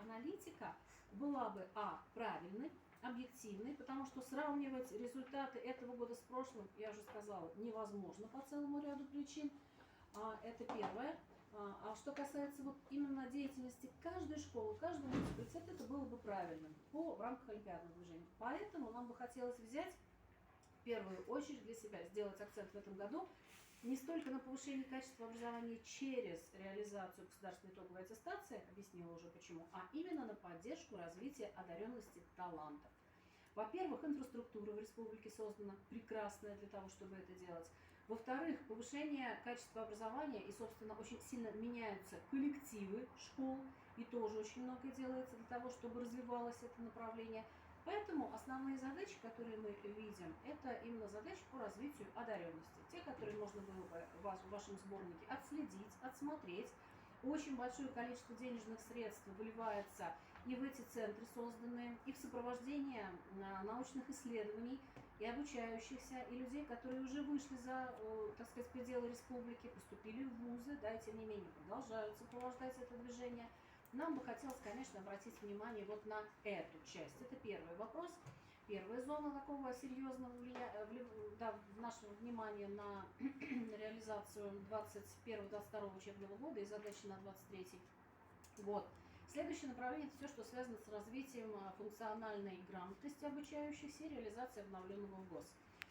аналитика была бы правильной, объективной, потому что сравнивать результаты этого года с прошлым, я уже сказала, невозможно по целому ряду причин. Это первое. А что касается вот именно деятельности каждой школы, каждого муниципалитета, это было бы правильным в рамках олимпиадного движения. Поэтому нам бы хотелось взять в первую очередь для себя, сделать акцент в этом году не столько на повышение качества образования через реализацию государственной итоговой аттестации, объяснила уже почему, а именно на поддержку развития одаренности талантов. Во-первых, инфраструктура в республике создана прекрасная для того, чтобы это делать. Во-вторых, повышение качества образования и, собственно, очень сильно меняются коллективы школ, и тоже очень много делается для того, чтобы развивалось это направление. Поэтому основные задачи, которые мы видим, это именно задачи по развитию одаренности. Те, которые можно было бы в вашем сборнике отследить, отсмотреть. Очень большое количество денежных средств выливается и в эти центры созданные, и в сопровождение научных исследований, и обучающихся, и людей, которые уже вышли за, так сказать, пределы республики, поступили в вузы, да, и тем не менее продолжают сопровождать это движение. Нам бы хотелось, конечно, обратить внимание вот на эту часть. Это первый вопрос. Первая зона такого серьезного нашего внимания на реализацию 21-22 учебного года и задачи на 23 год. Следующее направление – это все, что связано с развитием функциональной грамотности обучающихся и реализацией обновленного ВГОС.